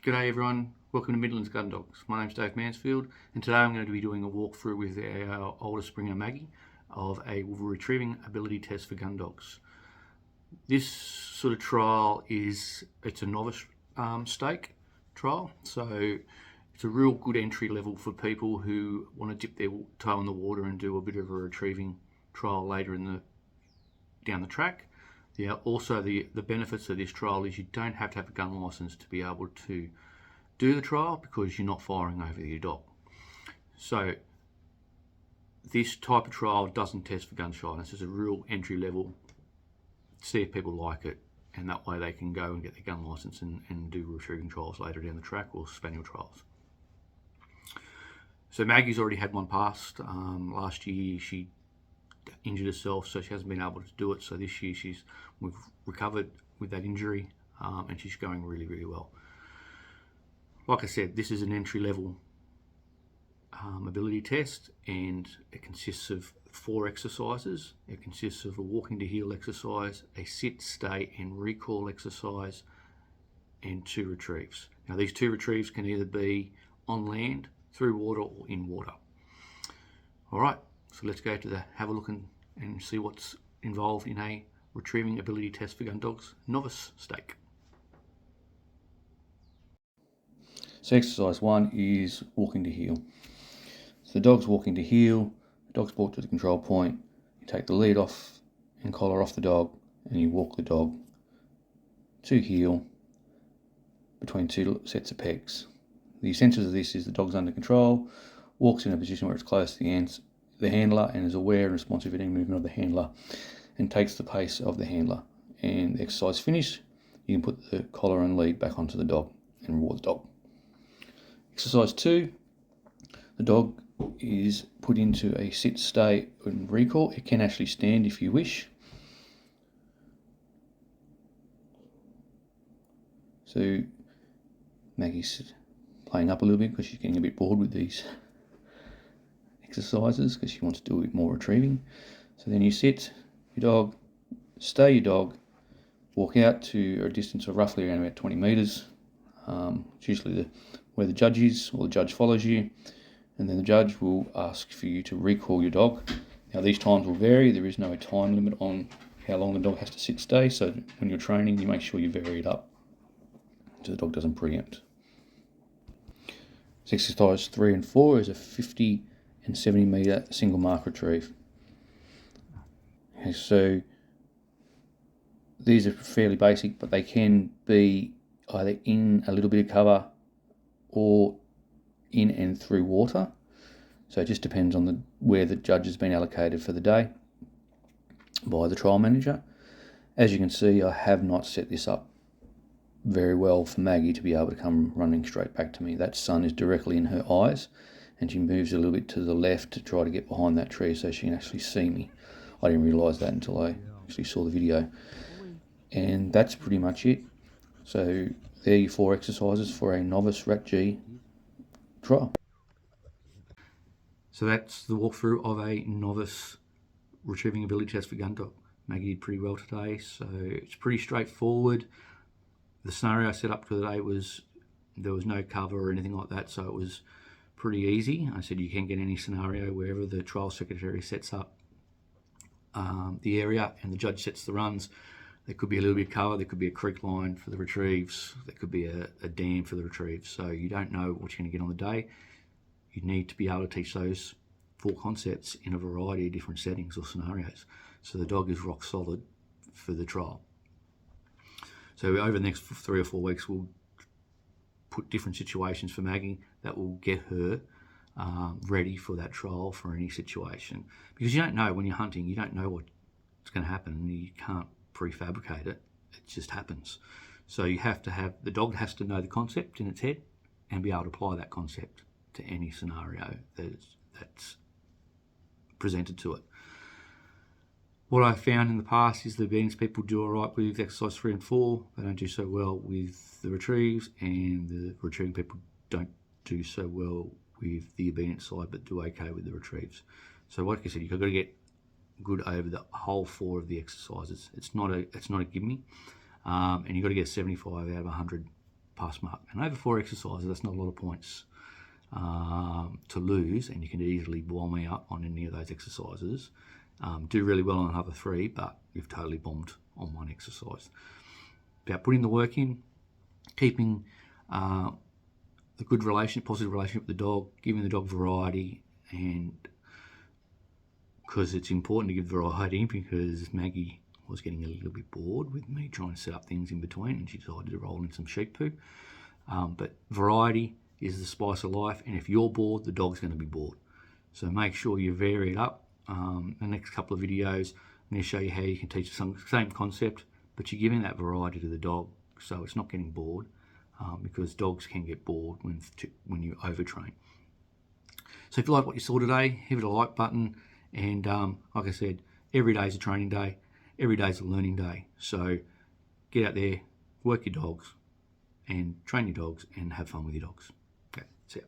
G'day everyone, welcome to Midlands Gundogs. My name's Dave Mansfield and today I'm going to be doing a walkthrough with our older Springer Maggie of a retrieving ability test for Gundogs. This sort of trial it's a novice stake trial, so it's a real good entry level for people who want to dip their toe in the water and do a bit of a retrieving trial later down the track. Also, the benefits of this trial is you don't have to have a gun license to be able to do the trial because you're not firing over your dog. So this type of trial doesn't test for gun shyness. It's a real entry level, see if people like it, and that way they can go and get their gun license and do retrieving trials later down the track, or spaniel trials. So Maggie's already had one passed. Last year she injured herself, so she hasn't been able to do it. So this year we've recovered with that injury, and she's going really, really well. Like I said, this is an entry level ability test, and it consists of 4 exercises. It consists of a walking to heel exercise, a sit, stay and recall exercise, and 2 retrieves. Now these 2 retrieves can either be on land, through water, or in water. All right. So let's go to have a look and see what's involved in a retrieving ability test for Gundogs novice stake. So exercise 1 is walking to heel. So the dog's walking to heel, the dog's brought to the control point, you take the lead off and collar off the dog and you walk the dog to heel between 2 sets of pegs. The essentials of this is the dog's under control, walks in a position where it's close to the handler and is aware and responsive to any movement of the handler and takes the pace of the handler. And the exercise finished, you can put the collar and lead back onto the dog and reward the dog. Exercise 2, the dog is put into a sit, stay and recall. It can actually stand if you wish. So Maggie's playing up a little bit because she's getting a bit bored with these exercises because she wants to do a bit more retrieving. So then you sit your dog, stay your dog, walk out to a distance of roughly around about 20 metres. It's usually where the judge is, or the judge follows you, and then the judge will ask for you to recall your dog. Now these times will vary. There is no time limit on how long the dog has to sit, stay, so when you're training you make sure you vary it up so the dog doesn't preempt. So exercise 3 and 4 is a 50 and 70 metre single mark retrieve. Okay, so these are fairly basic, but they can be either in a little bit of cover or in and through water. So it just depends on where the judge has been allocated for the day by the trial manager. As you can see, I have not set this up very well for Maggie to be able to come running straight back to me. That sun is directly in her eyes and she moves a little bit to the left to try to get behind that tree so she can actually see me. I didn't realise that until I actually saw the video. And that's pretty much it. So there are your 4 exercises for a novice RATG trial. So that's the walkthrough of a novice retrieving ability test for Gundog. Maggie did pretty well today, so it's pretty straightforward. The scenario I set up today was there was no cover or anything like that, so it was pretty easy. I said you can get any scenario wherever the trial secretary sets up the area and the judge sets the runs. There could be a little bit of cover, there could be a creek line for the retrieves, there could be a dam for the retrieves. So you don't know what you're going to get on the day. You need to be able to teach those 4 concepts in a variety of different settings or scenarios. So the dog is rock solid for the trial. So over the next 3 or 4 weeks, we'll put different situations for Maggie that will get her ready for that trial for any situation. Because you don't know when you're hunting, you don't know what's going to happen. You can't prefabricate it. It just happens. So you have to have, the dog has to know the concept in its head and be able to apply that concept to any scenario that's presented to it. What I found in the past is the obedience people do all right with exercise 3 and 4. They don't do so well with the retrieves, and the retrieving people don't do so well with the obedience side, but do okay with the retrieves. So like I said, you've got to get good over the whole 4 of the exercises. It's not a gimme, and you've got to get 75 out of 100 pass mark. And over 4 exercises, that's not a lot of points to lose, and you can easily bomb out on any of those exercises. Do really well on another 3, but you've totally bombed on 1 exercise. About putting the work in, keeping a good relationship, positive relationship with the dog, giving the dog variety, and because it's important to give variety, because Maggie was getting a little bit bored with me trying to set up things in between, and she decided to roll in some sheep poo. But variety is the spice of life, and if you're bored, the dog's going to be bored. So make sure you vary it up. The next couple of videos, I'm going to show you how you can teach the same concept, but you're giving that variety to the dog, so it's not getting bored, because dogs can get bored when you overtrain. So if you like what you saw today, hit a like button, and like I said, every day is a training day, every day is a learning day. So get out there, work your dogs, and train your dogs, and have fun with your dogs. Okay, see ya.